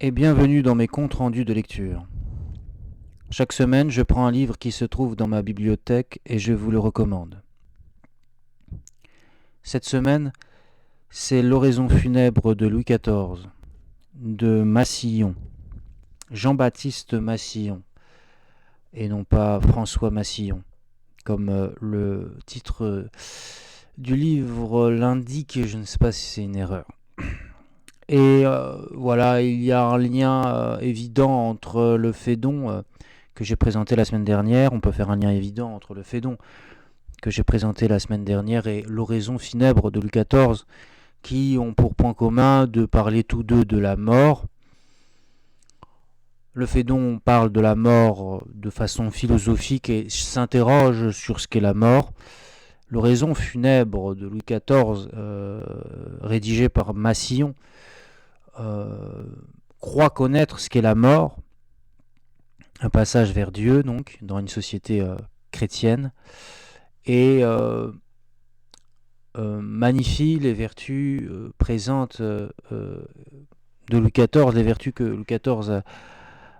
Et bienvenue dans mes comptes rendus de lecture. Chaque semaine, je prends un livre qui se trouve dans ma bibliothèque et je vous le recommande. Cette semaine, c'est L'oraison funèbre de Louis XIV, de Massillon, Jean-Baptiste Massillon, et non pas François Massillon, comme le titre du livre l'indique, je ne sais pas si c'est une erreur. Et voilà, il y a un lien évident entre le Phédon que j'ai présenté la semaine dernière. On peut faire un lien évident entre le Phédon que j'ai présenté la semaine dernière et l'oraison funèbre de Louis XIV, qui ont pour point commun de parler tous deux de la mort. Le Phédon parle de la mort de façon philosophique et s'interroge sur ce qu'est la mort. L'oraison funèbre de Louis XIV, rédigée par Massillon, croit connaître ce qu'est la mort, un passage vers Dieu, donc, dans une société chrétienne, et magnifie les vertus présentes de Louis XIV, les vertus que Louis XIV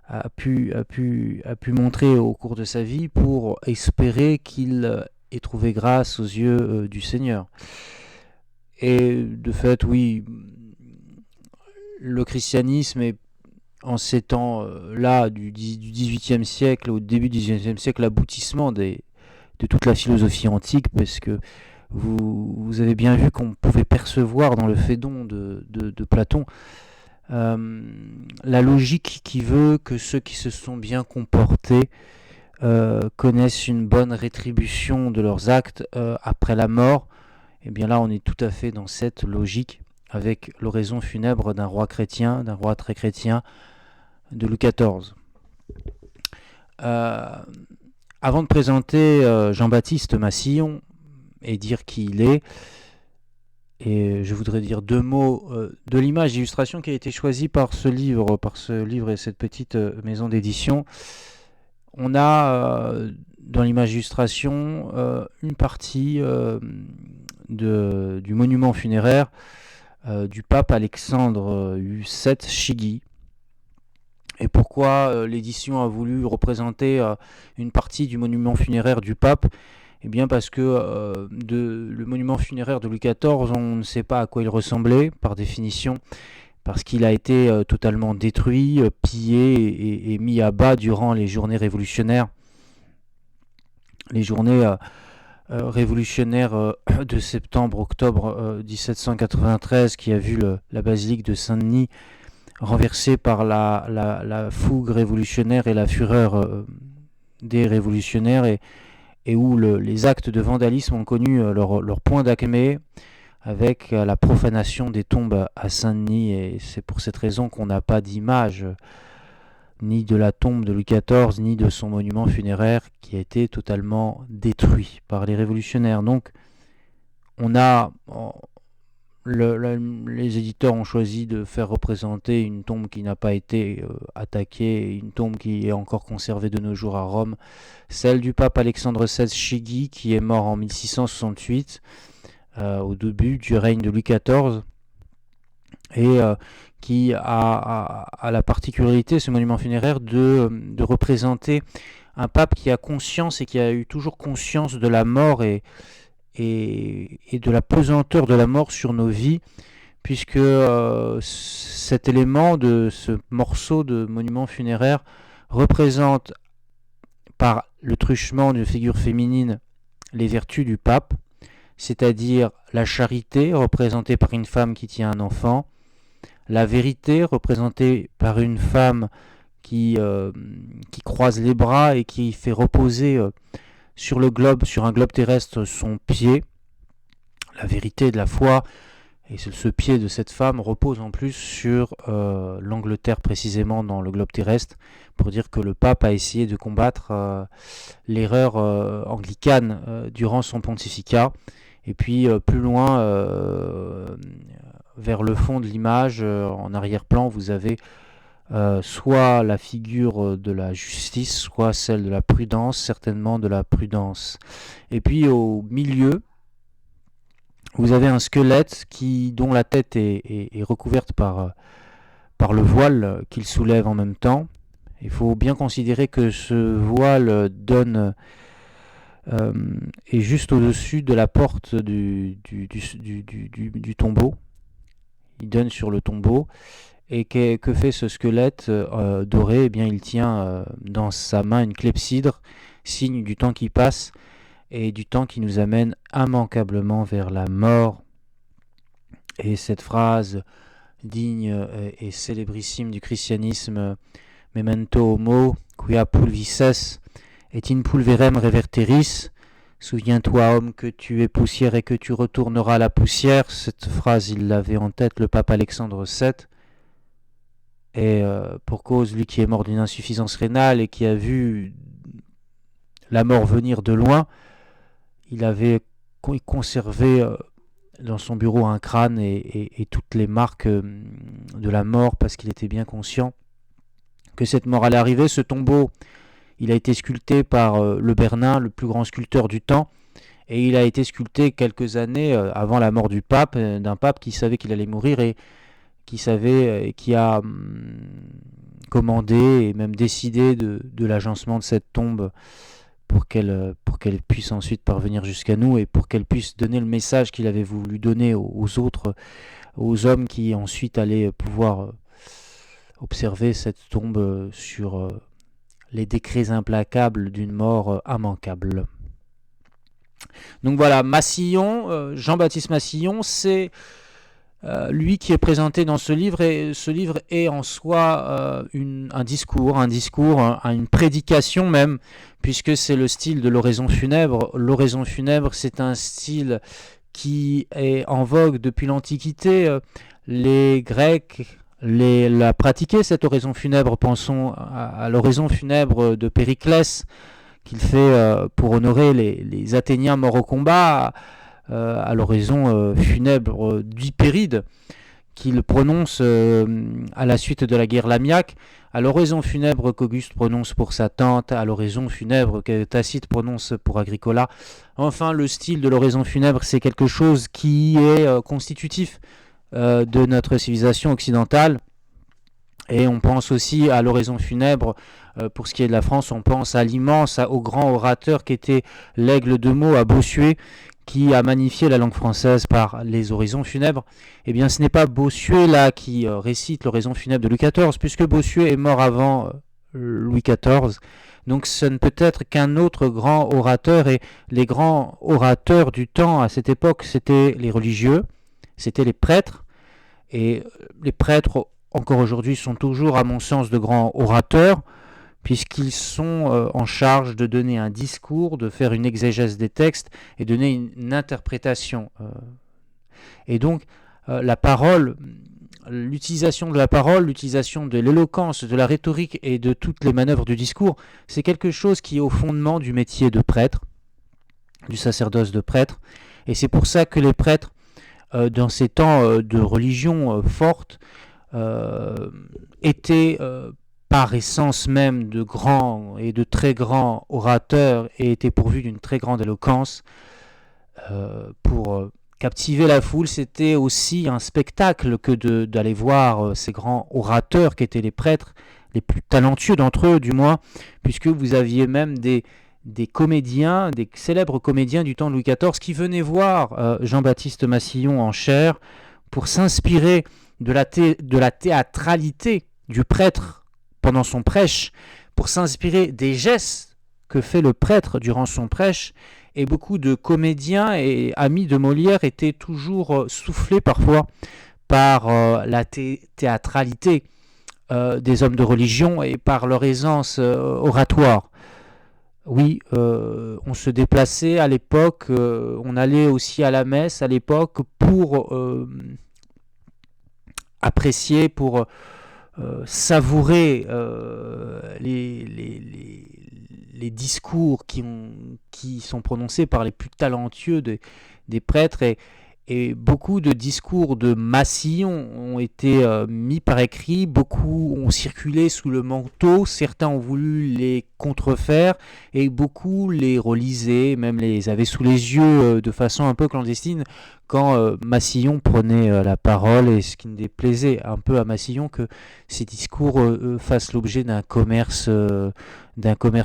a pu montrer au cours de sa vie pour espérer qu'il ait trouvé grâce aux yeux du Seigneur. Et de fait, oui, le christianisme est en ces temps-là du XVIIIe siècle, au début du XIXe siècle, l'aboutissement de toute la philosophie antique, parce que vous avez bien vu qu'on pouvait percevoir dans le Phédon de Platon la logique qui veut que ceux qui se sont bien comportés connaissent une bonne rétribution de leurs actes après la mort. Et bien là, on est tout à fait dans cette logique avec l'oraison funèbre d'un roi chrétien, d'un roi très chrétien, de Louis XIV. Avant de présenter Jean-Baptiste Massillon et dire qui il est, et je voudrais dire deux mots de l'image d'illustration qui a été choisie par ce livre et cette petite maison d'édition. On a dans l'image d'illustration une partie du monument funéraire du pape Alexandre VII Chigi. Et pourquoi l'édition a voulu représenter une partie du monument funéraire du pape? Eh bien parce que le monument funéraire de Louis XIV, on ne sait pas à quoi il ressemblait par définition, parce qu'il a été totalement détruit, pillé et mis à bas durant les journées révolutionnaires. Les journées révolutionnaires de septembre-octobre 1793, qui a vu la basilique de Saint-Denis renversée par la fougue révolutionnaire et la fureur des révolutionnaires, et où les actes de vandalisme ont connu leur point d'acmé avec la profanation des tombes à Saint-Denis. Et c'est pour cette raison qu'on n'a pas d'image ni de la tombe de Louis XIV, ni de son monument funéraire qui a été totalement détruit par les révolutionnaires. Donc on a... les éditeurs ont choisi de faire représenter une tombe qui n'a pas été attaquée, une tombe qui est encore conservée de nos jours à Rome, celle du pape Alexandre VI Chigi, qui est mort en 1668, au début du règne de Louis XIV, et qui a la particularité, ce monument funéraire, de représenter un pape qui a conscience et qui a eu toujours conscience de la mort et de la pesanteur de la mort sur nos vies, puisque cet élément de ce morceau de monument funéraire représente, par le truchement d'une figure féminine, les vertus du pape, c'est-à-dire la charité représentée par une femme qui tient un enfant, la vérité représentée par une femme qui croise les bras et qui fait reposer sur un globe terrestre, son pied. La vérité de la foi, et ce pied de cette femme repose en plus sur l'Angleterre, précisément dans le globe terrestre, pour dire que le pape a essayé de combattre l'erreur anglicane durant son pontificat. Et puis plus loin, vers le fond de l'image, en arrière-plan, vous avez soit la figure de la justice, soit celle de la prudence, certainement de la prudence. Et puis au milieu, vous avez un squelette dont la tête est recouverte par le voile qu'il soulève en même temps. Il faut bien considérer que ce voile est juste au-dessus de la porte du tombeau. Il donne sur le tombeau. Et que fait ce squelette doré? Eh bien, il tient dans sa main une clepsydre, signe du temps qui passe et du temps qui nous amène immanquablement vers la mort. Et cette phrase digne et célébrissime du christianisme, Memento homo, quia pulvices, et in pulverem reverteris, souviens-toi homme que tu es poussière et que tu retourneras à la poussière. Cette phrase, il l'avait en tête, le pape Alexandre VII. Et pour cause, lui qui est mort d'une insuffisance rénale et qui a vu la mort venir de loin, il avait conservé dans son bureau un crâne et toutes les marques de la mort, parce qu'il était bien conscient que cette mort allait arriver. Ce tombeau, il a été sculpté par le Bernin, le plus grand sculpteur du temps, et il a été sculpté quelques années avant la mort du pape, d'un pape qui savait qu'il allait mourir et qui a commandé et même décidé de l'agencement de cette tombe pour qu'elle puisse ensuite parvenir jusqu'à nous et pour qu'elle puisse donner le message qu'il avait voulu donner aux autres, aux hommes qui ensuite allaient pouvoir observer cette tombe sur les décrets implacables d'une mort immanquable. Donc voilà, Massillon, Jean-Baptiste Massillon, c'est lui qui est présenté dans ce livre, et ce livre est en soi un discours, une prédication même, puisque c'est le style de l'oraison funèbre. L'oraison funèbre, c'est un style qui est en vogue depuis l'Antiquité. Les Grecs la pratiquaient, cette oraison funèbre. Pensons à l'oraison funèbre de Périclès, qu'il fait pour honorer les Athéniens morts au combat, à l'oraison funèbre d'Hypéride, qu'il prononce à la suite de la guerre lamiaque, à l'oraison funèbre qu'Auguste prononce pour sa tante, à l'oraison funèbre que Tacite prononce pour Agricola. Enfin, le style de l'oraison funèbre, c'est quelque chose qui est constitutif de notre civilisation occidentale. Et on pense aussi à l'oraison funèbre, pour ce qui est de la France, on pense au grand orateur qui était l'Aigle de Meaux à Bossuet, qui a magnifié la langue française par les oraisons funèbres. Eh bien, ce n'est pas Bossuet là qui récite l'oraison funèbre de Louis XIV, puisque Bossuet est mort avant Louis XIV. Donc ce ne peut être qu'un autre grand orateur, et les grands orateurs du temps à cette époque, c'était les religieux, c'était les prêtres, et les prêtres, encore aujourd'hui, sont toujours, à mon sens, de grands orateurs, puisqu'ils sont en charge de donner un discours, de faire une exégèse des textes et donner une interprétation. Et donc, la parole, l'utilisation de la parole, l'utilisation de l'éloquence, de la rhétorique et de toutes les manœuvres du discours, c'est quelque chose qui est au fondement du métier de prêtre, du sacerdoce de prêtre. Et c'est pour ça que les prêtres, dans ces temps de religion forte, étaient par essence même de grands et de très grands orateurs, et étaient pourvus d'une très grande éloquence. Pour captiver la foule, c'était aussi un spectacle que d'aller voir ces grands orateurs qui étaient les prêtres, les plus talentueux d'entre eux du moins, puisque vous aviez même des comédiens, des célèbres comédiens du temps de Louis XIV qui venaient voir Jean-Baptiste Massillon en chair pour s'inspirer de la théâtralité du prêtre pendant son prêche, pour s'inspirer des gestes que fait le prêtre durant son prêche. Et beaucoup de comédiens et amis de Molière étaient toujours soufflés parfois par la théâtralité des hommes de religion et par leur aisance oratoire. Oui, on se déplaçait à l'époque, on allait aussi à la messe à l'époque pour apprécier, pour savourer les discours qui sont prononcés par les plus talentueux des prêtres, Et beaucoup de discours de Massillon ont été mis par écrit, beaucoup ont circulé sous le manteau, certains ont voulu les contrefaire et beaucoup les relisaient, même les avaient sous les yeux de façon un peu clandestine quand Massillon prenait la parole, et ce qui ne déplaisait un peu à Massillon que ces discours fassent l'objet d'un commerce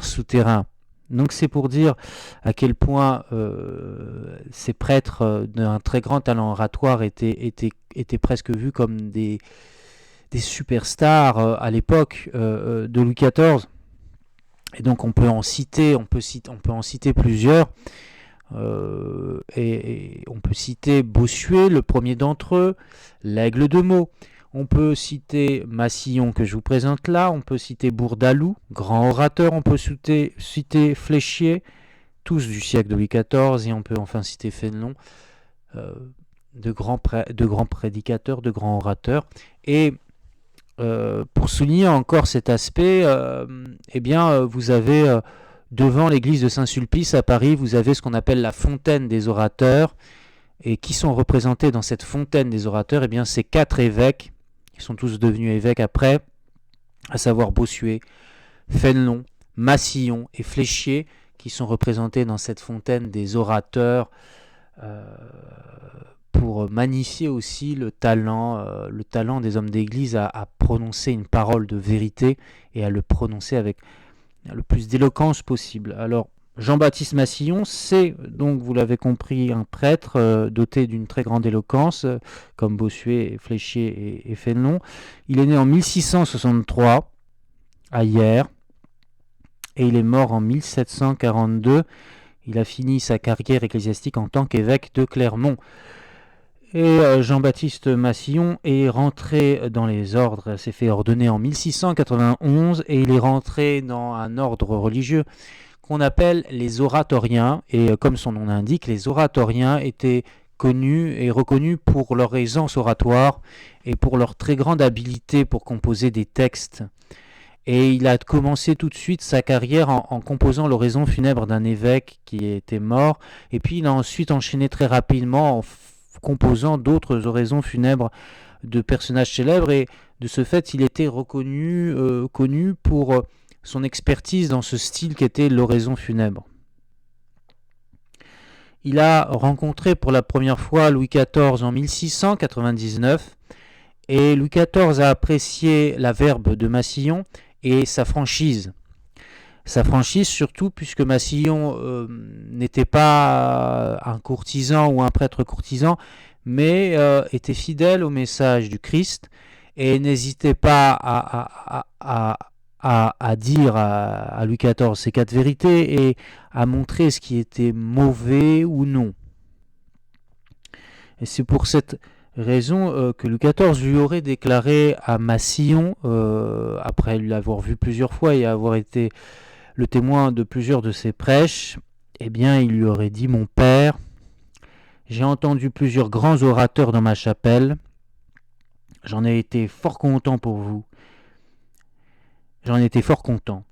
souterrain. Donc c'est pour dire à quel point ces prêtres d'un très grand talent oratoire étaient presque vus comme des superstars à l'époque de Louis XIV. Et donc on peut en citer plusieurs. Et on peut citer Bossuet, le premier d'entre eux, l'Aigle de Meaux. On peut citer Massillon que je vous présente là, on peut citer Bourdaloue, grand orateur, on peut citer Fléchier, tous du siècle de Louis XIV, et on peut enfin citer Fénelon, de grands prédicateurs, de grands orateurs. Et pour souligner encore cet aspect, vous avez devant l'église de Saint-Sulpice à Paris, vous avez ce qu'on appelle la fontaine des orateurs. Et qui sont représentés dans cette fontaine des orateurs? Eh bien, c'est 4 évêques, qui sont tous devenus évêques après, à savoir Bossuet, Fénelon, Massillon et Fléchier, qui sont représentés dans cette fontaine des orateurs pour magnifier aussi le talent des hommes d'église à prononcer une parole de vérité et à le prononcer avec le plus d'éloquence possible. Alors, Jean-Baptiste Massillon, c'est donc, vous l'avez compris, un prêtre doté d'une très grande éloquence, comme Bossuet, Fléchier et Fénelon. Il est né en 1663 à Hyères et il est mort en 1742. Il a fini sa carrière ecclésiastique en tant qu'évêque de Clermont. Et Jean-Baptiste Massillon est rentré dans les ordres, s'est fait ordonner en 1691 et il est rentré dans un ordre religieux qu'on appelle les oratoriens, et comme son nom l'indique, les oratoriens étaient connus et reconnus pour leur aisance oratoire et pour leur très grande habileté pour composer des textes. Et il a commencé tout de suite sa carrière en composant l'oraison funèbre d'un évêque qui était mort, et puis il a ensuite enchaîné très rapidement en composant d'autres oraisons funèbres de personnages célèbres, et de ce fait il était connu pour son expertise dans ce style qu'était l'oraison funèbre. Il a rencontré pour la première fois Louis XIV en 1699, et Louis XIV a apprécié la verve de Massillon et sa franchise. Sa franchise surtout puisque Massillon n'était pas un courtisan ou un prêtre courtisan, mais était fidèle au message du Christ et n'hésitait pas à dire à Louis XIV ces 4 vérités et à montrer ce qui était mauvais ou non. Et c'est pour cette raison que Louis XIV lui aurait déclaré à Massillon, après l'avoir vu plusieurs fois et avoir été le témoin de plusieurs de ses prêches, eh bien il lui aurait dit: mon père, j'ai entendu plusieurs grands orateurs dans ma chapelle, j'en ai été fort content pour vous. J'en ai été fort content.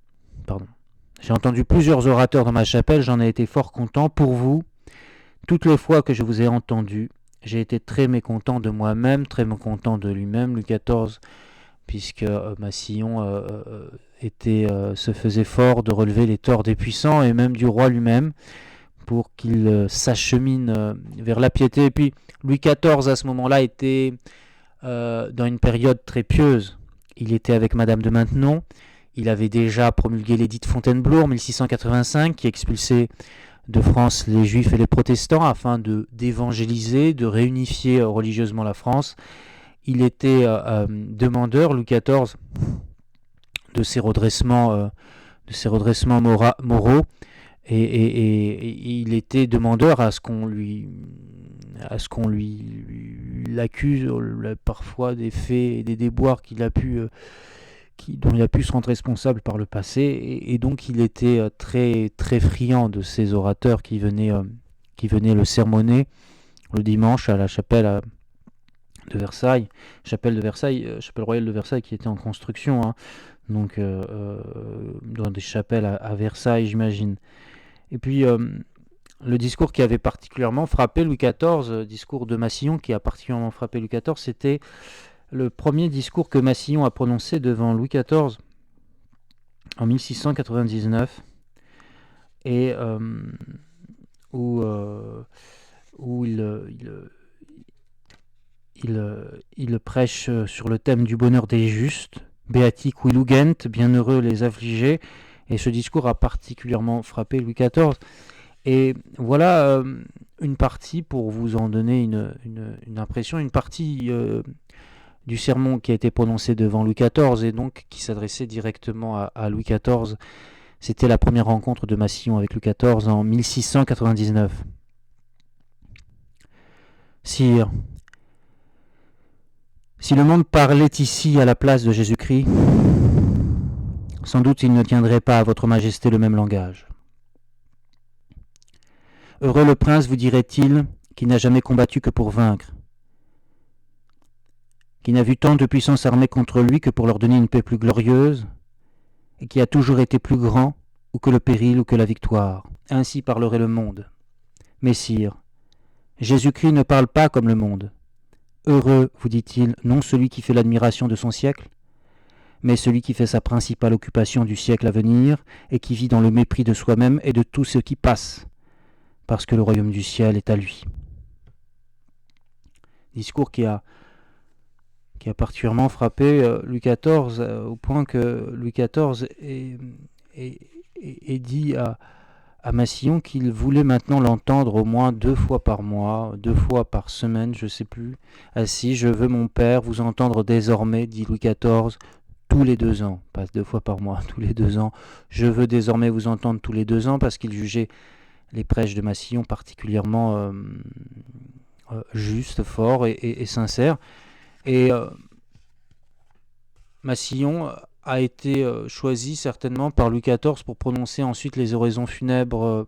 J'ai entendu plusieurs orateurs dans ma chapelle, j'en ai été fort content pour vous. Toutes les fois que je vous ai entendu, j'ai été très mécontent de moi-même, très mécontent de lui-même, Louis XIV, puisque Massillon se faisait fort de relever les torts des puissants et même du roi lui-même pour qu'il s'achemine vers la piété. Et puis Louis XIV à ce moment-là était dans une période très pieuse. Il était avec Madame de Maintenon, il avait déjà promulgué l'édit de Fontainebleau en 1685 qui expulsait de France les juifs et les protestants afin d'évangéliser, de réunifier religieusement la France. Il était demandeur, Louis XIV, de ses redressements moraux, et il était demandeur à ce qu'on lui l'accuse parfois des faits et des déboires dont il a pu se rendre responsable par le passé, et donc il était très très friand de ces orateurs qui venaient le sermonner le dimanche à la chapelle de Versailles, chapelle royale de Versailles qui était en construction, hein. Donc dans des chapelles à Versailles, j'imagine. Et puis le discours qui avait particulièrement frappé Louis XIV, discours de Massillon qui a particulièrement frappé Louis XIV, c'était le premier discours que Massillon a prononcé devant Louis XIV en 1699 et où, où il prêche sur le thème du bonheur des justes, Beati qui lugent, bienheureux les affligés, et ce discours a particulièrement frappé Louis XIV. Et voilà une partie, pour vous en donner une impression, une partie du sermon qui a été prononcé devant Louis XIV et donc qui s'adressait directement à Louis XIV. C'était la première rencontre de Massillon avec Louis XIV en 1699. Sire, si le monde parlait ici à la place de Jésus-Christ, sans doute il ne tiendrait pas à votre majesté le même langage. Heureux le prince, vous dirait-il, qui n'a jamais combattu que pour vaincre, qui n'a vu tant de puissance armée contre lui que pour leur donner une paix plus glorieuse, et qui a toujours été plus grand, ou que le péril, ou que la victoire. Ainsi parlerait le monde. Mais sire, Jésus-Christ ne parle pas comme le monde. Heureux, vous dit-il, non celui qui fait l'admiration de son siècle, mais celui qui fait sa principale occupation du siècle à venir, et qui vit dans le mépris de soi-même et de tout ce qui passe, parce que le royaume du ciel est à lui. Discours qui a particulièrement frappé Louis XIV, au point que Louis XIV ait dit à Massillon qu'il voulait maintenant l'entendre au moins 2 fois par mois, 2 fois par semaine, je ne sais plus. Ainsi, je veux, mon père, vous entendre désormais, dit Louis XIV, tous les 2 ans, pas 2 fois par mois, tous les 2 ans. Je veux désormais vous entendre tous les 2 ans, parce qu'il jugeait les prêches de Massillon particulièrement justes, forts et sincères. Et Massillon a été choisi certainement par Louis XIV pour prononcer ensuite les oraisons funèbres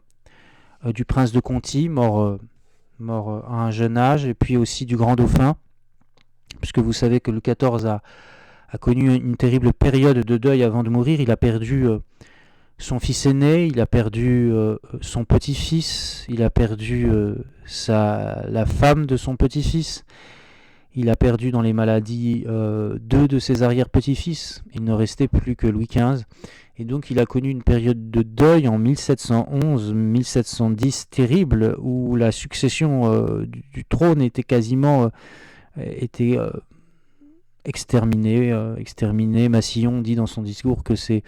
du prince de Conti, mort à un jeune âge, et puis aussi du grand dauphin, puisque vous savez que Louis XIV a connu une terrible période de deuil avant de mourir. Il a perdu son fils aîné, il a perdu son petit-fils, il a perdu la femme de son petit-fils, il a perdu dans les maladies 2 de ses arrière-petits-fils. Il ne restait plus que Louis XV. Et donc il a connu une période de deuil en 1711-1710 terrible, où la succession du trône était quasiment exterminée. Massillon dit dans son discours que c'est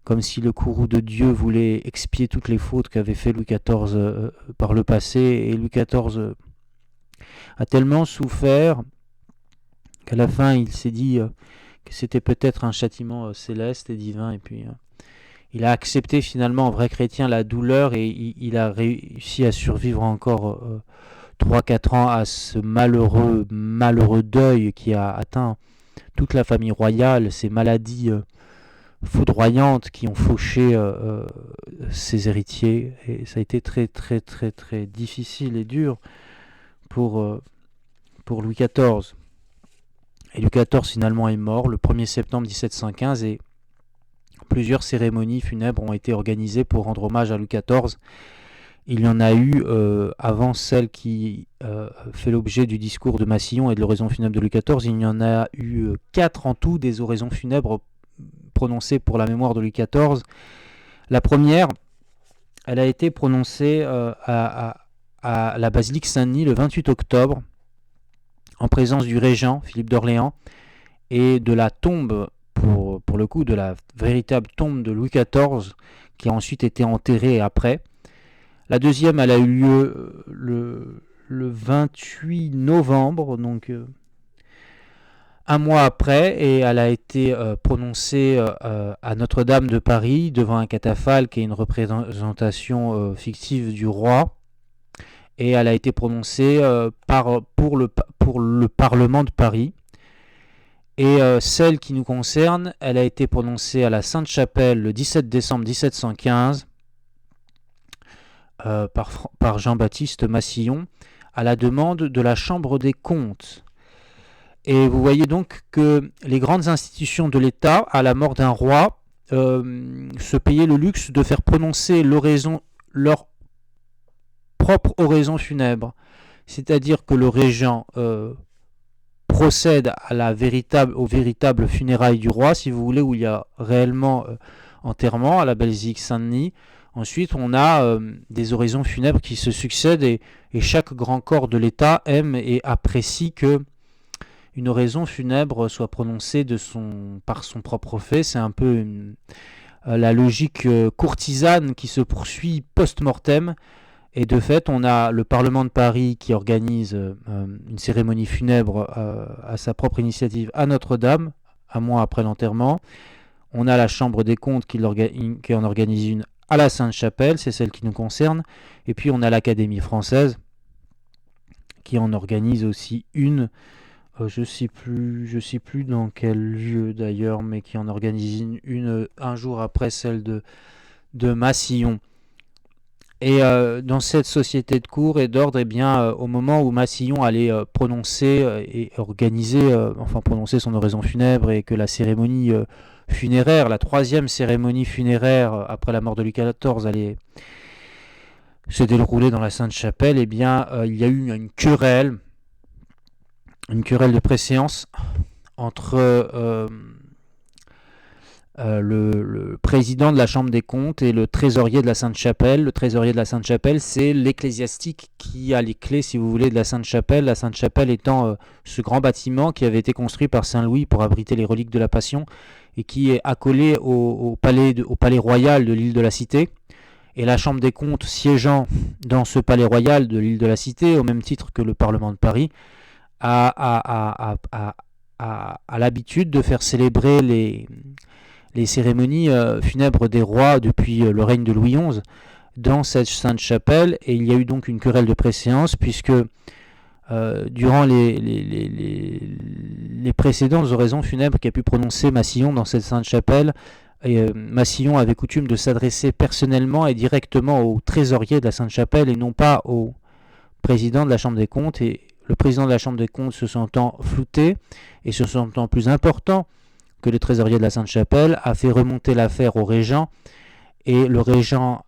comme si le courroux de Dieu voulait expier toutes les fautes qu'avait fait Louis XIV par le passé. Et Louis XIV a tellement souffert qu'à la fin il s'est dit que c'était peut-être un châtiment céleste et divin, et puis il a accepté finalement en vrai chrétien la douleur, et il a réussi à survivre encore 3-4 ans à ce malheureux deuil qui a atteint toute la famille royale, ces maladies foudroyantes qui ont fauché ses héritiers, et ça a été très très très très difficile et dur pour Louis XIV. Et Louis XIV finalement est mort le 1er septembre 1715, et plusieurs cérémonies funèbres ont été organisées pour rendre hommage à Louis XIV. Il y en a eu avant celle qui fait l'objet du discours de Massillon et de l'oraison funèbre de Louis XIV. Il y en a eu 4 en tout des oraisons funèbres prononcées pour la mémoire de Louis XIV. La première, elle a été prononcée à la basilique Saint-Denis le 28 octobre, en présence du régent Philippe d'Orléans et de la tombe, pour le coup, de la véritable tombe de Louis XIV, qui a ensuite été enterrée après. La deuxième, elle a eu lieu le 28 novembre, donc un mois après, et elle a été prononcée à Notre-Dame de Paris, devant un catafalque et une représentation fictive du roi. Et elle a été prononcée pour le Parlement de Paris. Et celle qui nous concerne, elle a été prononcée à la Sainte-Chapelle le 17 décembre 1715 par Jean-Baptiste Massillon, à la demande de la Chambre des comptes. Et vous voyez donc que les grandes institutions de l'État, à la mort d'un roi, se payaient le luxe de faire prononcer leur propre oraison funèbre. C'est-à-dire que le régent procède aux véritables funérailles du roi, si vous voulez, où il y a réellement enterrement à la basilique Saint-Denis. Ensuite, on a des oraisons funèbres qui se succèdent et chaque grand corps de l'État aime et apprécie que une oraison funèbre soit prononcée par son propre fait. C'est un peu la logique courtisane qui se poursuit post-mortem. Et de fait, on a le Parlement de Paris qui organise une cérémonie funèbre à sa propre initiative à Notre-Dame, un mois après l'enterrement. On a la Chambre des comptes qui en organise une à la Sainte-Chapelle, c'est celle qui nous concerne. Et puis on a l'Académie française qui en organise aussi une. Je sais plus dans quel lieu d'ailleurs, mais qui en organise une un jour après celle de Massillon. Et dans cette société de cour et d'ordre, eh bien, au moment où Massillon allait prononcer et organiser, prononcer son oraison funèbre et que la cérémonie funéraire, la troisième cérémonie funéraire après la mort de Louis XIV allait se dérouler dans la Sainte-Chapelle, eh bien, il y a eu une querelle de préséance entre le président de la Chambre des comptes et le trésorier de la Sainte-Chapelle. Le trésorier de la Sainte-Chapelle, c'est l'ecclésiastique qui a les clés, si vous voulez, de la Sainte-Chapelle. La Sainte-Chapelle étant ce grand bâtiment qui avait été construit par Saint-Louis pour abriter les reliques de la Passion et qui est accolé au palais royal de l'île de la Cité. Et la Chambre des comptes siégeant dans ce palais royal de l'île de la Cité, au même titre que le Parlement de Paris, a l'habitude de faire célébrer les cérémonies funèbres des rois depuis le règne de Louis XI dans cette Sainte-Chapelle. Et il y a eu donc une querelle de préséance puisque durant les précédentes oraisons funèbres qu'a pu prononcer Massillon dans cette Sainte-Chapelle, Massillon avait coutume de s'adresser personnellement et directement au trésorier de la Sainte-Chapelle et non pas au président de la Chambre des comptes. Et le président de la Chambre des comptes se sentant flouté et se sentant plus important que le trésorier de la Sainte-Chapelle, a fait remonter l'affaire au régent, et le régent,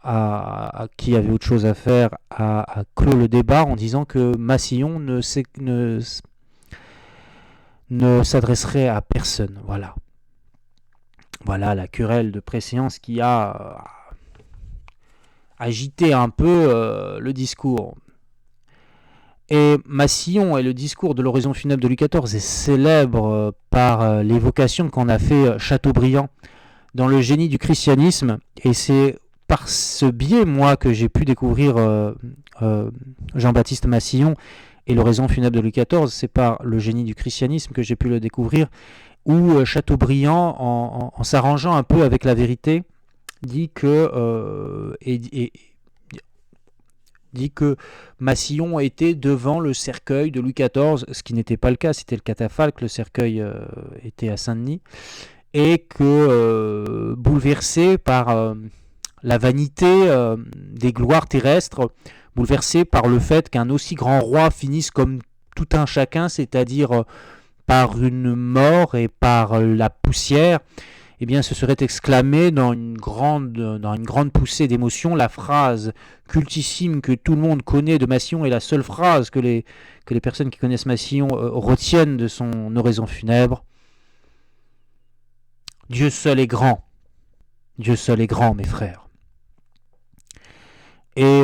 qui avait autre chose à faire, a clos le débat en disant que Massillon ne s'adresserait à personne. Voilà la querelle de préséance qui a agité un peu le discours. Et Massillon et le discours de l'oraison funèbre de Louis XIV est célèbre par l'évocation qu'en a fait Chateaubriand dans Le génie du christianisme. Et c'est par ce biais, moi, que j'ai pu découvrir Jean-Baptiste Massillon et l'oraison funèbre de Louis XIV. C'est par Le génie du christianisme que j'ai pu le découvrir, où Chateaubriand, en s'arrangeant un peu avec la vérité, dit que Massillon était devant le cercueil de Louis XIV, ce qui n'était pas le cas, c'était le catafalque, le cercueil était à Saint-Denis, et que bouleversé par la vanité des gloires terrestres, bouleversé par le fait qu'un aussi grand roi finisse comme tout un chacun, c'est-à-dire par une mort et par la poussière, eh bien, se serait exclamé dans une grande poussée d'émotion la phrase cultissime que tout le monde connaît de Massillon, et la seule phrase que les personnes qui connaissent Massillon retiennent de son oraison funèbre. Dieu seul est grand. Dieu seul est grand, mes frères. Et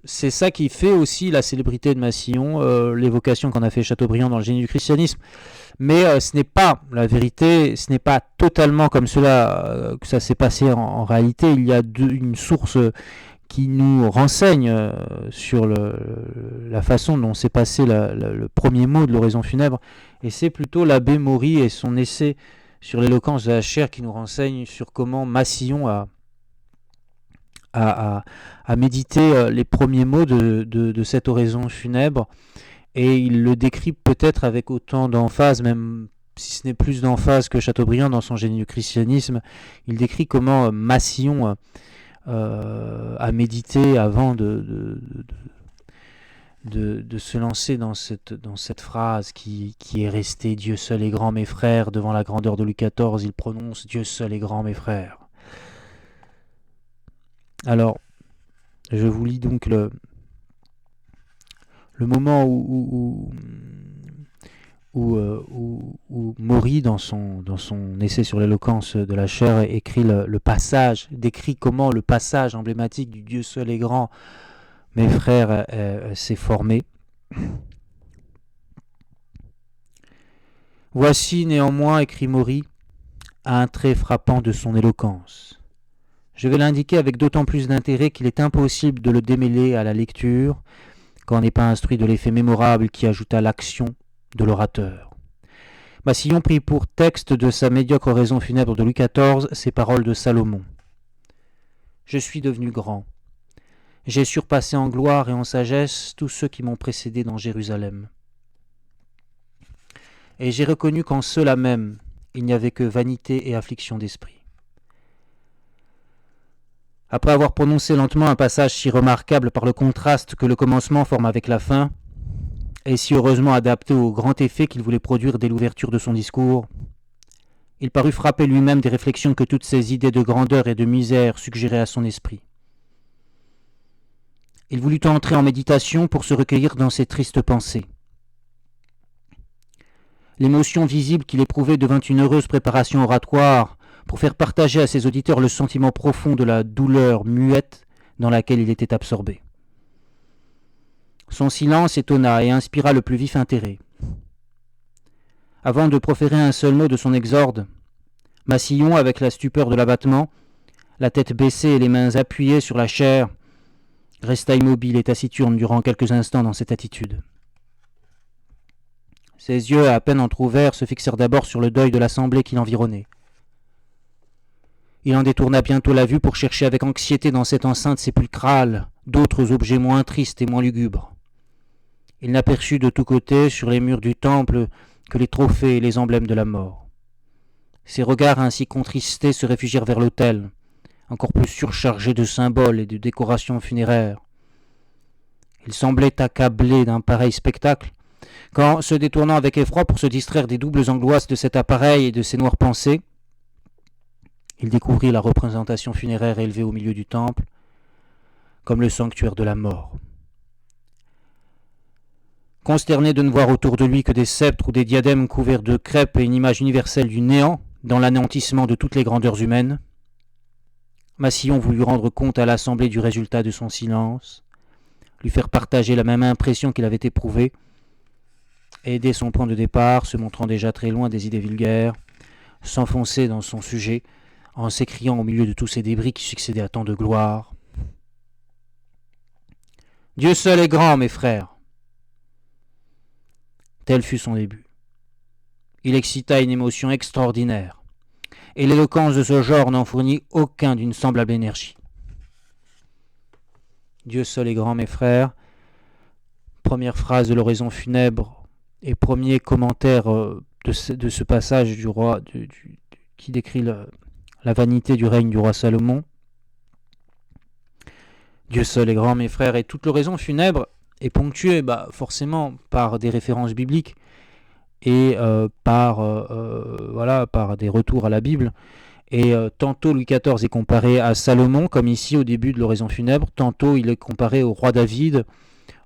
c'est ça qui fait aussi la célébrité de Massillon, l'évocation qu'en a fait Chateaubriand dans Le génie du christianisme. Mais ce n'est pas la vérité, ce n'est pas totalement comme cela que ça s'est passé en réalité. Il y a une source qui nous renseigne sur la façon dont s'est passé le premier mot de l'oraison funèbre, et c'est plutôt l'abbé Maury et son essai sur l'éloquence de la chair qui nous renseigne sur comment Massillon a médité les premiers mots de cette oraison funèbre. Et il le décrit peut-être avec autant d'emphase, même si ce n'est plus d'emphase que Chateaubriand dans son génie du christianisme. Il décrit comment Massillon a médité avant de se lancer dans cette phrase qui est restée « Dieu seul est grand, mes frères ». Devant la grandeur de Louis XIV, il prononce « Dieu seul est grand, mes frères ». Alors, je vous lis donc le moment où Maury, dans son essai sur l'éloquence de la chair, écrit le passage, décrit comment le passage emblématique du Dieu seul et grand, mes frères, s'est formé. Voici néanmoins, écrit Maury, un trait frappant de son éloquence. Je vais l'indiquer avec d'autant plus d'intérêt qu'il est impossible de le démêler à la lecture quand on n'est pas instruit de l'effet mémorable qui ajoute à l'action de l'orateur. Massillon prit pour texte de sa médiocre raison funèbre de Louis XIV ces paroles de Salomon. « Je suis devenu grand. J'ai surpassé en gloire et en sagesse tous ceux qui m'ont précédé dans Jérusalem. Et j'ai reconnu qu'en cela même, il n'y avait que vanité et affliction d'esprit. » Après avoir prononcé lentement un passage si remarquable par le contraste que le commencement forme avec la fin, et si heureusement adapté au grand effet qu'il voulait produire dès l'ouverture de son discours, il parut frapper lui-même des réflexions que toutes ces idées de grandeur et de misère suggéraient à son esprit. Il voulut entrer en méditation pour se recueillir dans ses tristes pensées. L'émotion visible qu'il éprouvait devint une heureuse préparation oratoire pour faire partager à ses auditeurs le sentiment profond de la douleur muette dans laquelle il était absorbé. Son silence étonna et inspira le plus vif intérêt. Avant de proférer un seul mot de son exorde, Massillon, avec la stupeur de l'abattement, la tête baissée et les mains appuyées sur la chair, resta immobile et taciturne durant quelques instants dans cette attitude. Ses yeux, à peine entr'ouverts, se fixèrent d'abord sur le deuil de l'assemblée qui l'environnait. Il en détourna bientôt la vue pour chercher avec anxiété dans cette enceinte sépulcrale d'autres objets moins tristes et moins lugubres. Il n'aperçut de tous côtés, sur les murs du temple, que les trophées et les emblèmes de la mort. Ses regards ainsi contristés se réfugièrent vers l'autel, encore plus surchargé de symboles et de décorations funéraires. Il semblait accablé d'un pareil spectacle, quand, se détournant avec effroi pour se distraire des doubles angoisses de cet appareil et de ses noires pensées, il découvrit la représentation funéraire élevée au milieu du temple, comme le sanctuaire de la mort. Consterné de ne voir autour de lui que des sceptres ou des diadèmes couverts de crêpes et une image universelle du néant, dans l'anéantissement de toutes les grandeurs humaines, Massillon voulut rendre compte à l'assemblée du résultat de son silence, lui faire partager la même impression qu'il avait éprouvée, et dès son point de départ, se montrant déjà très loin des idées vulgaires, s'enfoncer dans son sujet, en s'écriant au milieu de tous ces débris qui succédaient à tant de gloire. « Dieu seul est grand, mes frères !» Tel fut son début. Il excita une émotion extraordinaire, et l'éloquence de ce genre n'en fournit aucun d'une semblable énergie. « Dieu seul est grand, mes frères !» Première phrase de l'oraison funèbre et premier commentaire de ce passage du roi qui décrit la vanité du règne du roi Salomon. Dieu seul est grand, mes frères, et toute l'oraison funèbre est ponctuée forcément par des références bibliques et par des retours à la Bible. Et tantôt Louis XIV est comparé à Salomon, comme ici au début de l'oraison funèbre, tantôt il est comparé au roi David,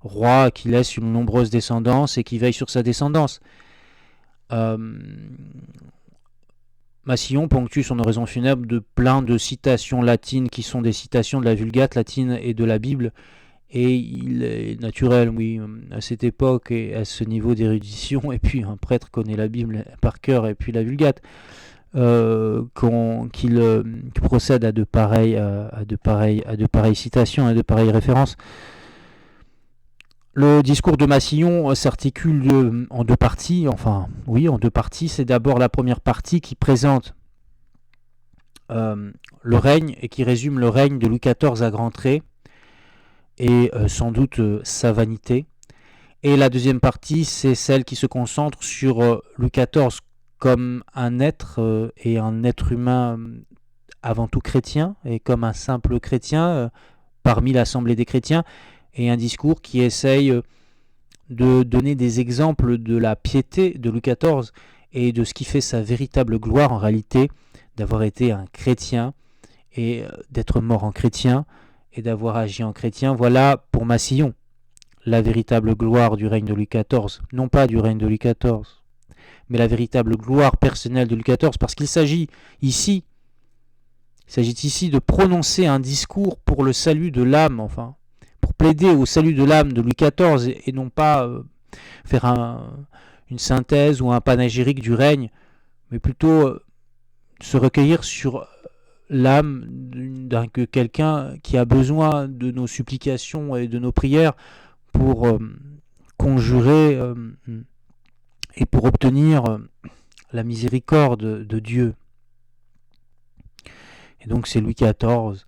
roi qui laisse une nombreuse descendance et qui veille sur sa descendance. Massillon ponctue son oraison funèbre de plein de citations latines qui sont des citations de la Vulgate latine et de la Bible. Et il est naturel, oui, à cette époque et à ce niveau d'érudition, et puis un prêtre connaît la Bible par cœur et puis la Vulgate, qu'il procède à de pareilles citations, à de pareilles références. Le discours de Massillon s'articule en deux parties, c'est d'abord la première partie qui présente le règne et qui résume le règne de Louis XIV à grands traits et sans doute sa vanité. Et la deuxième partie, c'est celle qui se concentre sur Louis XIV comme un être et un être humain avant tout chrétien et comme un simple chrétien parmi l'assemblée des chrétiens, et un discours qui essaye de donner des exemples de la piété de Louis XIV et de ce qui fait sa véritable gloire en réalité, d'avoir été un chrétien et d'être mort en chrétien et d'avoir agi en chrétien. Voilà pour Massillon la véritable gloire du règne de Louis XIV, non pas du règne de Louis XIV, mais la véritable gloire personnelle de Louis XIV, parce qu'il s'agit ici de prononcer un discours pour le salut de l'âme, enfin, pour plaider au salut de l'âme de Louis XIV, et non pas faire une synthèse ou un panégyrique du règne, mais plutôt se recueillir sur l'âme d'un quelqu'un qui a besoin de nos supplications et de nos prières pour conjurer et pour obtenir la miséricorde de Dieu. Et donc c'est Louis XIV,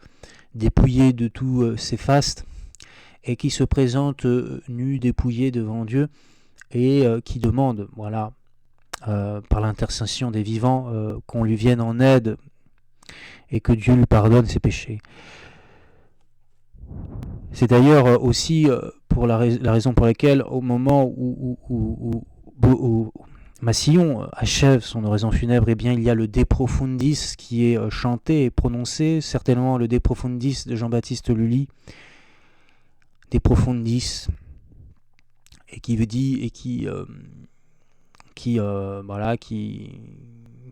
dépouillé de tous ses fastes, et qui se présente nu, dépouillé devant Dieu, et qui demande, voilà, par l'intercession des vivants, qu'on lui vienne en aide, et que Dieu lui pardonne ses péchés. C'est d'ailleurs aussi pour la raison pour laquelle, au moment où Massillon achève son oraison funèbre, eh bien, il y a le De Profundis qui est chanté et prononcé, certainement le De Profundis de Jean-Baptiste Lully, De Profundis, et qui veut dire, et qui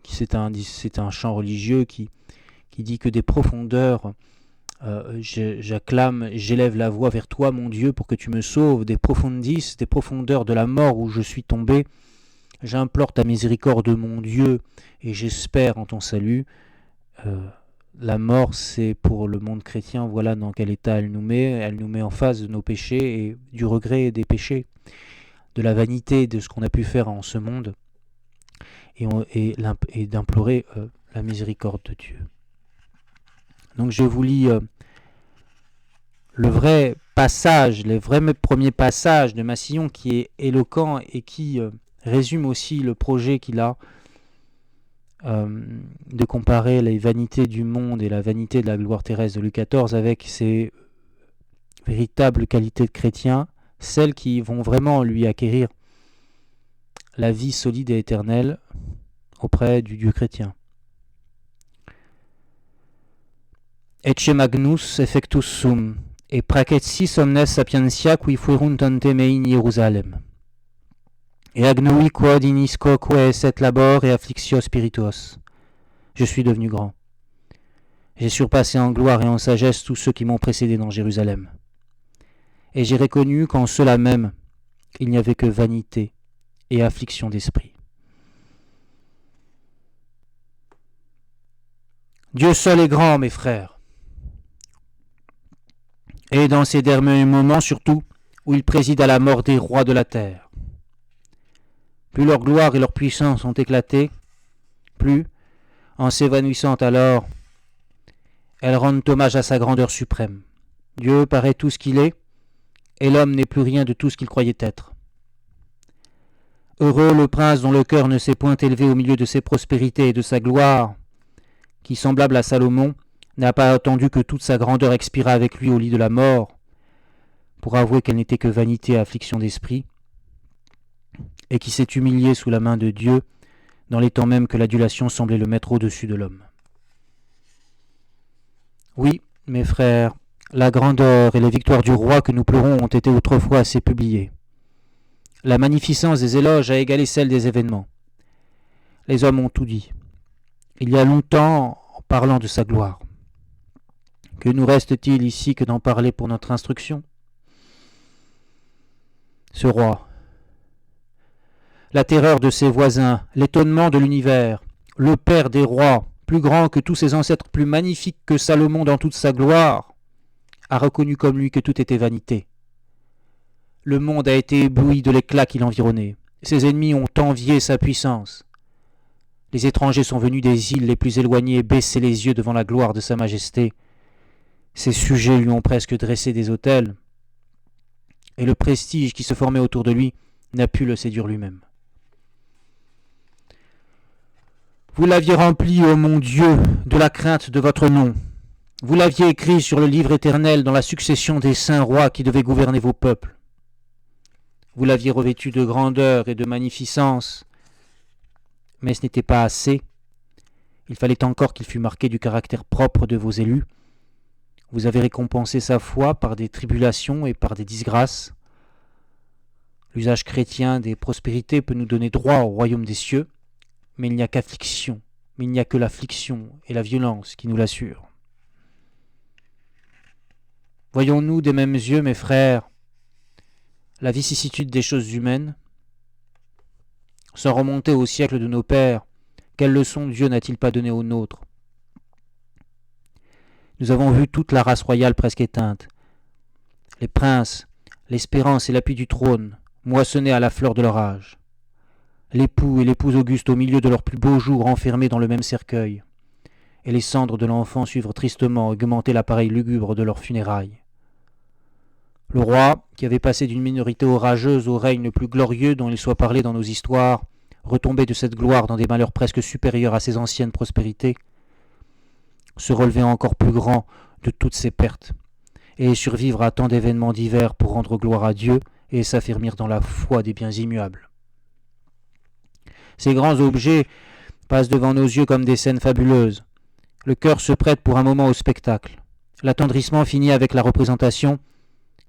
c'est un chant religieux qui dit que des profondeurs j'acclame, j'élève la voix vers toi, mon Dieu, pour que tu me sauves, des profundis, des profondeurs de la mort où je suis tombé. J'implore ta miséricorde, mon Dieu, et j'espère en ton salut. La mort, c'est pour le monde chrétien, voilà dans quel état elle nous met en face de nos péchés et du regret des péchés, de la vanité de ce qu'on a pu faire en ce monde, et d'implorer la miséricorde de Dieu. Donc je vous lis le vrai passage, les vrais premiers passages de Massillon qui est éloquent et qui résume aussi le projet qu'il a de comparer les vanités du monde et la vanité de la gloire terrestre de Louis XIV avec ses véritables qualités de chrétien, celles qui vont vraiment lui acquérir la vie solide et éternelle auprès du Dieu chrétien. Ecce magnus effectus sum, et praectis omnes sapientia qui fuerunt ante me in Hierusalem. Et agnui quod iniscoque esset labor et afflictio spirituos. Je suis devenu grand. J'ai surpassé en gloire et en sagesse tous ceux qui m'ont précédé dans Jérusalem. Et j'ai reconnu qu'en cela même, il n'y avait que vanité et affliction d'esprit. Dieu seul est grand, mes frères. Et dans ces derniers moments surtout, où il préside à la mort des rois de la terre. Plus leur gloire et leur puissance ont éclaté, plus, en s'évanouissant alors, elles rendent hommage à sa grandeur suprême. Dieu paraît tout ce qu'il est, et l'homme n'est plus rien de tout ce qu'il croyait être. Heureux le prince dont le cœur ne s'est point élevé au milieu de ses prospérités et de sa gloire, qui, semblable à Salomon, n'a pas attendu que toute sa grandeur expirât avec lui au lit de la mort, pour avouer qu'elle n'était que vanité et affliction d'esprit, et qui s'est humilié sous la main de Dieu, dans les temps même que l'adulation semblait le mettre au-dessus de l'homme. Oui, mes frères, la grandeur et les victoires du roi que nous pleurons ont été autrefois assez publiées. La magnificence des éloges a égalé celle des événements. Les hommes ont tout dit. Il y a longtemps, en parlant de sa gloire. Que nous reste-t-il ici que d'en parler pour notre instruction? Ce roi, la terreur de ses voisins, l'étonnement de l'univers, le père des rois, plus grand que tous ses ancêtres, plus magnifique que Salomon dans toute sa gloire, a reconnu comme lui que tout était vanité. Le monde a été ébloui de l'éclat qui l'environnait. Ses ennemis ont envié sa puissance. Les étrangers sont venus des îles les plus éloignées baisser les yeux devant la gloire de sa majesté. Ses sujets lui ont presque dressé des autels, et le prestige qui se formait autour de lui n'a pu le séduire lui-même. Vous l'aviez rempli, ô mon Dieu, de la crainte de votre nom. Vous l'aviez écrit sur le livre éternel dans la succession des saints rois qui devaient gouverner vos peuples. Vous l'aviez revêtu de grandeur et de magnificence, mais ce n'était pas assez. Il fallait encore qu'il fût marqué du caractère propre de vos élus. Vous avez récompensé sa foi par des tribulations et par des disgrâces. L'usage chrétien des prospérités peut nous donner droit au royaume des cieux, mais il n'y a qu'affliction, mais il n'y a que l'affliction et la violence qui nous l'assurent. Voyons-nous des mêmes yeux, mes frères, la vicissitude des choses humaines? Sans remonter au siècle de nos pères, quelle leçon Dieu n'a-t-il pas donnée aux nôtres? Nous avons vu toute la race royale presque éteinte, les princes, l'espérance et l'appui du trône, moissonnés à la fleur de leur âge, l'époux et l'épouse auguste au milieu de leurs plus beaux jours enfermés dans le même cercueil, et les cendres de l'enfant suivre tristement augmenter l'appareil lugubre de leurs funérailles. Le roi, qui avait passé d'une minorité orageuse au règne le plus glorieux dont il soit parlé dans nos histoires, retombait de cette gloire dans des malheurs presque supérieurs à ses anciennes prospérités, se relever encore plus grand de toutes ses pertes, et survivre à tant d'événements divers pour rendre gloire à Dieu et s'affermir dans la foi des biens immuables. Ces grands objets passent devant nos yeux comme des scènes fabuleuses. Le cœur se prête pour un moment au spectacle. L'attendrissement finit avec la représentation,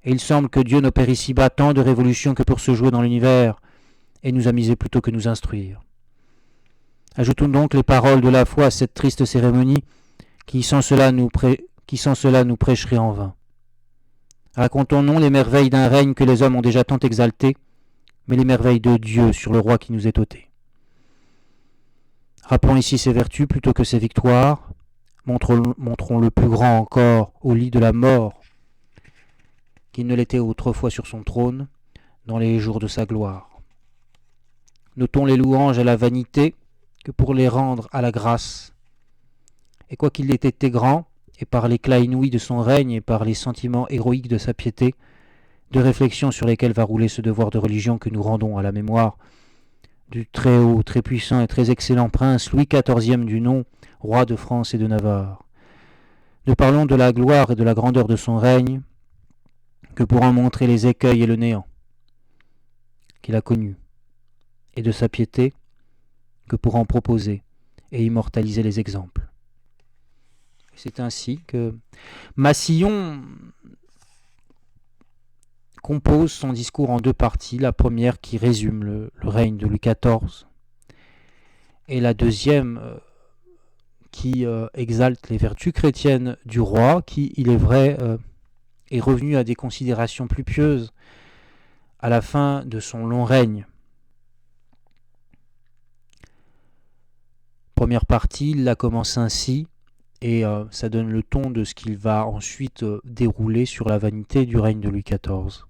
et il semble que Dieu n'opère ici-bas tant de révolutions que pour se jouer dans l'univers, et nous amuser plutôt que nous instruire. Ajoutons donc les paroles de la foi à cette triste cérémonie, qui sans cela nous prêcherait en vain. Racontons non les merveilles d'un règne que les hommes ont déjà tant exalté, mais les merveilles de Dieu sur le roi qui nous est ôté. Rappelons ici ses vertus plutôt que ses victoires, montrons le plus grand encore au lit de la mort, qu'il ne l'était autrefois sur son trône, dans les jours de sa gloire. Notons les louanges à la vanité que pour les rendre à la grâce. Et quoiqu'il ait été grand, et par l'éclat inouï de son règne et par les sentiments héroïques de sa piété, de réflexions sur lesquelles va rouler ce devoir de religion que nous rendons à la mémoire du très haut, très puissant et très excellent prince Louis XIV du nom, roi de France et de Navarre. Ne parlons de la gloire et de la grandeur de son règne que pour en montrer les écueils et le néant qu'il a connu, et de sa piété que pour en proposer et immortaliser les exemples. C'est ainsi que Massillon compose son discours en deux parties, la première qui résume le règne de Louis XIV et la deuxième qui exalte les vertus chrétiennes du roi, qui, il est vrai, est revenu à des considérations plus pieuses à la fin de son long règne. Première partie, il la commence ainsi, et ça donne le ton de ce qu'il va ensuite dérouler sur la vanité du règne de Louis XIV.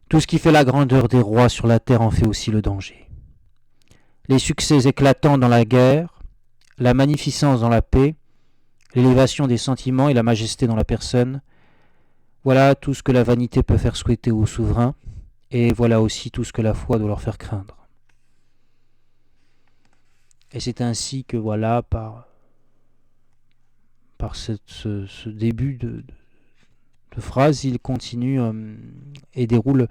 Tout ce qui fait la grandeur des rois sur la terre en fait aussi le danger. Les succès éclatants dans la guerre, la magnificence dans la paix, l'élévation des sentiments et la majesté dans la personne, voilà tout ce que la vanité peut faire souhaiter aux souverains, et voilà aussi tout ce que la foi doit leur faire craindre. Et c'est ainsi que voilà, par ce début de phrase, il continue et déroule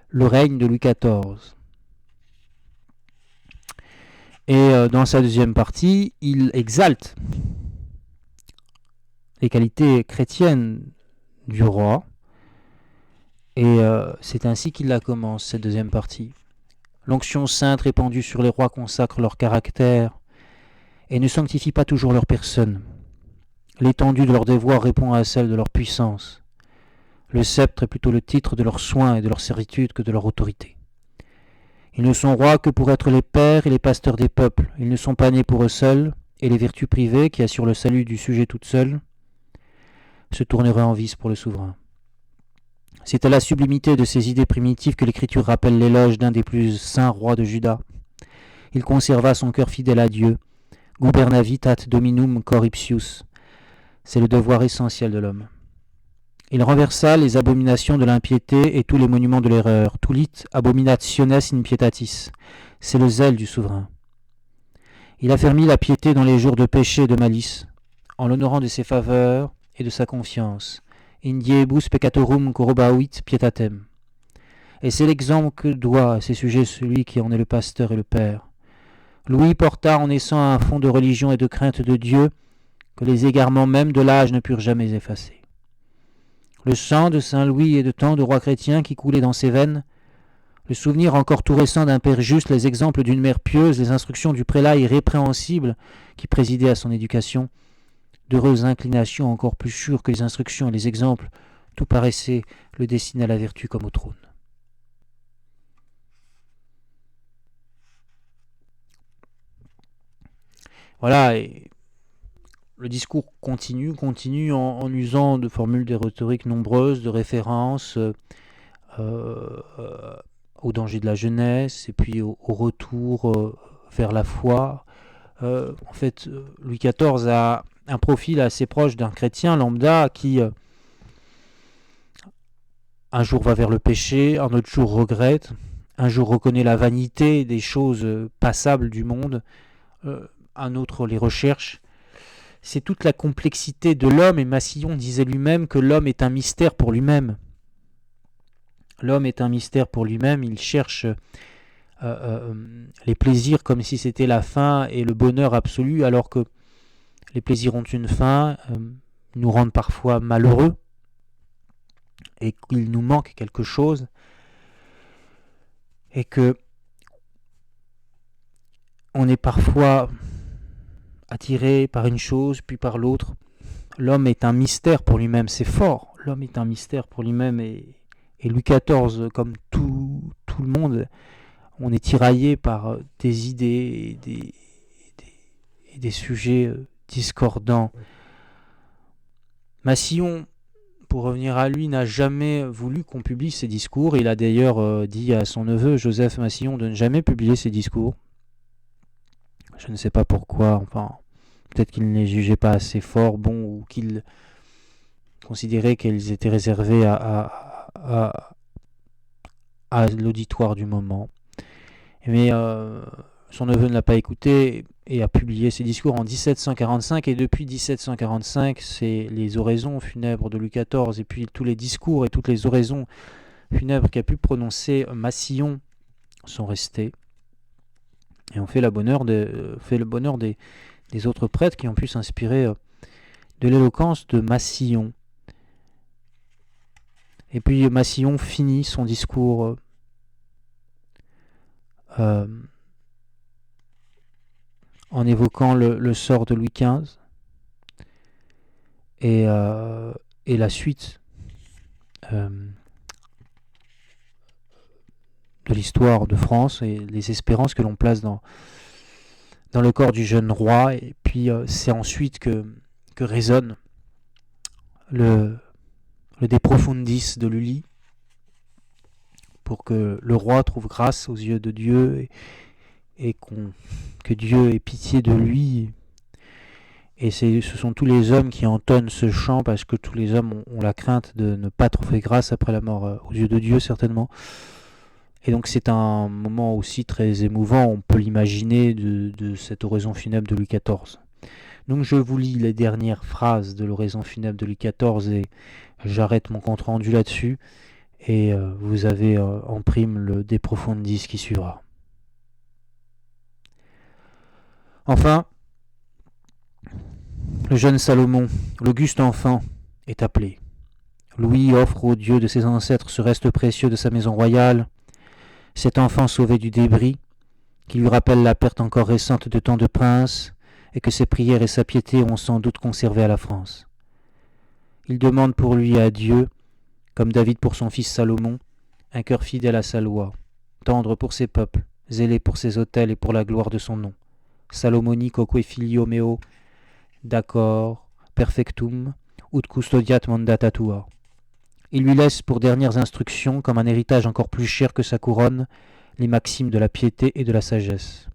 le règne de Louis XIV. Et dans sa deuxième partie, il exalte les qualités chrétiennes du roi, et c'est ainsi qu'il la commence, cette deuxième partie. L'onction sainte répandue sur les rois consacre leur caractère et ne sanctifie pas toujours leur personne. L'étendue de leur devoir répond à celle de leur puissance. Le sceptre est plutôt le titre de leurs soins et de leur servitude que de leur autorité. Ils ne sont rois que pour être les pères et les pasteurs des peuples. Ils ne sont pas nés pour eux seuls, et les vertus privées, qui assurent le salut du sujet toutes seules, se tourneraient en vice pour le souverain. C'est à la sublimité de ces idées primitives que l'Écriture rappelle l'éloge d'un des plus saints rois de Juda. Il conserva son cœur fidèle à Dieu. Gubernavit ad dominum cor ipsius. C'est le devoir essentiel de l'homme. Il renversa les abominations de l'impiété et tous les monuments de l'erreur. Tulit abominationes in pietatis. C'est le zèle du souverain. Il affermit la piété dans les jours de péché et de malice, en l'honorant de ses faveurs et de sa confiance. In diebus peccatorum corrobavit pietatem. Et c'est l'exemple que doit à ces sujets celui qui en est le pasteur et le père. Louis porta en naissant un fond de religion et de crainte de Dieu que les égarements même de l'âge ne purent jamais effacer. Le sang de Saint Louis et de tant de rois chrétiens qui coulaient dans ses veines, le souvenir encore tout récent d'un père juste, les exemples d'une mère pieuse, les instructions du prélat irrépréhensible qui présidait à son éducation, d'heureuses inclinations encore plus sûres que les instructions et les exemples, tout paraissait le destiner à la vertu comme au trône. Voilà, et le discours continue en usant de formules de rhétorique nombreuses, de références au danger de la jeunesse, et puis au retour vers la foi. En fait, Louis XIV a un profil assez proche d'un chrétien lambda qui un jour va vers le péché, un autre jour regrette, un jour reconnaît la vanité des choses passables du monde, un autre les recherche. C'est toute la complexité de l'homme, et Massillon disait lui-même que l'homme est un mystère pour lui-même. L'homme est un mystère pour lui-même, il cherche les plaisirs comme si c'était la fin et le bonheur absolu, alors que les plaisirs ont une fin, nous rendent parfois malheureux, et qu'il nous manque quelque chose, et que on est parfois attiré par une chose, puis par l'autre. L'homme est un mystère pour lui-même, c'est fort. L'homme est un mystère pour lui-même, et Louis XIV, comme tout le monde, on est tiraillé par des idées et des sujets discordants. Massillon, pour revenir à lui, n'a jamais voulu qu'on publie ses discours. Il a d'ailleurs dit à son neveu Joseph Massillon de ne jamais publier ses discours. Je ne sais pas pourquoi, enfin, peut-être qu'il ne les jugeait pas assez forts, bons, ou qu'il considérait qu'ils étaient réservés à l'auditoire du moment. Mais son neveu ne l'a pas écouté et a publié ses discours en 1745, et depuis 1745, c'est les oraisons funèbres de Louis XIV et puis tous les discours et toutes les oraisons funèbres qu'a pu prononcer Massillon sont restés, et on fait le bonheur des autres prêtres qui ont pu s'inspirer de l'éloquence de Massillon. Et puis Massillon finit son discours en évoquant le sort de Louis XV et la suite de l'histoire de France et les espérances que l'on place dans le corps du jeune roi. Et puis c'est ensuite que résonne le De Profundis de Lully, pour que le roi trouve grâce aux yeux de Dieu, et que Dieu ait pitié de lui. Et ce sont tous les hommes qui entonnent ce chant, parce que tous les hommes ont la crainte de ne pas trouver grâce après la mort, aux yeux de Dieu certainement. Et donc c'est un moment aussi très émouvant, on peut l'imaginer, de cette oraison funèbre de Louis XIV. Donc je vous lis les dernières phrases de l'oraison funèbre de Louis XIV, et j'arrête mon compte rendu là-dessus, et vous avez en prime le De Profundis qui suivra. Enfin, le jeune Salomon, l'auguste enfant, est appelé. Louis offre au Dieu de ses ancêtres ce reste précieux de sa maison royale, cet enfant sauvé du débris, qui lui rappelle la perte encore récente de tant de princes, et que ses prières et sa piété ont sans doute conservé à la France. Il demande pour lui à Dieu, comme David pour son fils Salomon, un cœur fidèle à sa loi, tendre pour ses peuples, zélé pour ses autels et pour la gloire de son nom. Salomonique filio meo, d'accord, perfectum, ut custodiat mandata tua. Il lui laisse pour dernières instructions, comme un héritage encore plus cher que sa couronne, les maximes de la piété et de la sagesse.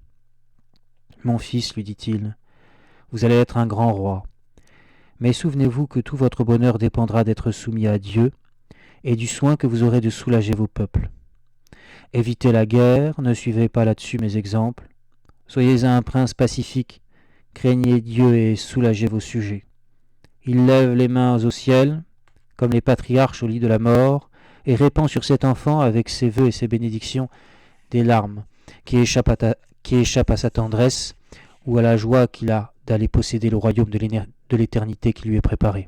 Mon fils, lui dit-il, vous allez être un grand roi, mais souvenez-vous que tout votre bonheur dépendra d'être soumis à Dieu et du soin que vous aurez de soulager vos peuples. Évitez la guerre, ne suivez pas là-dessus mes exemples. Soyez un prince pacifique, craignez Dieu et soulagez vos sujets. Il lève les mains au ciel, comme les patriarches au lit de la mort, et répand sur cet enfant, avec ses vœux et ses bénédictions, des larmes qui échappent à sa tendresse, ou à la joie qu'il a d'aller posséder le royaume de l'éternité qui lui est préparé.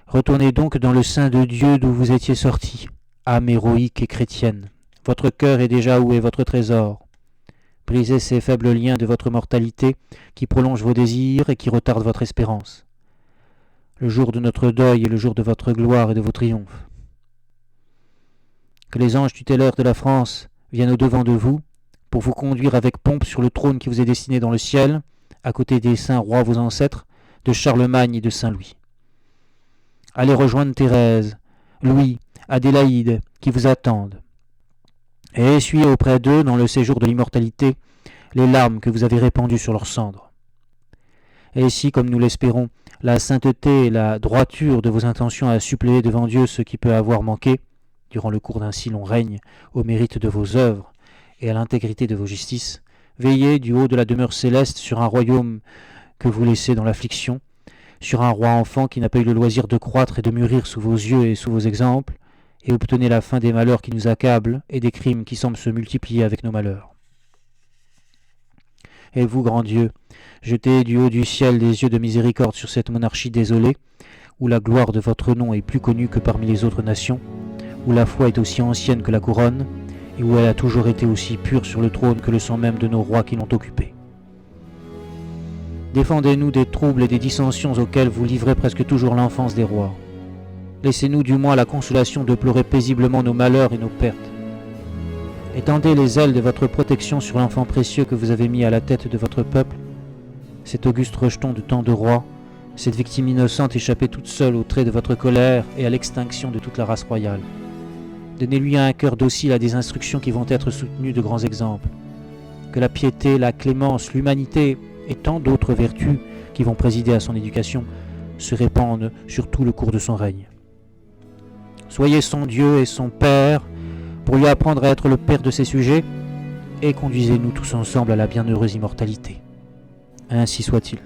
Retournez donc dans le sein de Dieu d'où vous étiez sortis, âme héroïque et chrétienne. Votre cœur est déjà où est votre trésor. Brisez ces faibles liens de votre mortalité qui prolongent vos désirs et qui retardent votre espérance. Le jour de notre deuil est le jour de votre gloire et de vos triomphes. Que les anges tutélaires de la France viennent au-devant de vous pour vous conduire avec pompe sur le trône qui vous est destiné dans le ciel, à côté des saints rois vos ancêtres, de Charlemagne et de Saint-Louis. Allez rejoindre Thérèse, Louis, Adélaïde, qui vous attendent, et essuyez auprès d'eux, dans le séjour de l'immortalité, les larmes que vous avez répandues sur leurs cendres. Et si, comme nous l'espérons, la sainteté et la droiture de vos intentions a suppléé devant Dieu ce qui peut avoir manqué, durant le cours d'un si long règne, au mérite de vos œuvres et à l'intégrité de vos justices, veillez du haut de la demeure céleste sur un royaume que vous laissez dans l'affliction, sur un roi enfant qui n'a pas eu le loisir de croître et de mûrir sous vos yeux et sous vos exemples, et obtenez la fin des malheurs qui nous accablent et des crimes qui semblent se multiplier avec nos malheurs. Et vous, grand Dieu, jetez du haut du ciel des yeux de miséricorde sur cette monarchie désolée, où la gloire de votre nom est plus connue que parmi les autres nations, où la foi est aussi ancienne que la couronne, et où elle a toujours été aussi pure sur le trône que le sang même de nos rois qui l'ont occupée. Défendez-nous des troubles et des dissensions auxquels vous livrez presque toujours l'enfance des rois. Laissez-nous du moins la consolation de pleurer paisiblement nos malheurs et nos pertes. Étendez les ailes de votre protection sur l'enfant précieux que vous avez mis à la tête de votre peuple, cet auguste rejeton de tant de rois, cette victime innocente échappée toute seule aux traits de votre colère et à l'extinction de toute la race royale. Donnez-lui un cœur docile à des instructions qui vont être soutenues de grands exemples. Que la piété, la clémence, l'humanité et tant d'autres vertus qui vont présider à son éducation se répandent sur tout le cours de son règne. Soyez son Dieu et son Père pour lui apprendre à être le Père de ses sujets et conduisez-nous tous ensemble à la bienheureuse immortalité. Ainsi soit-il.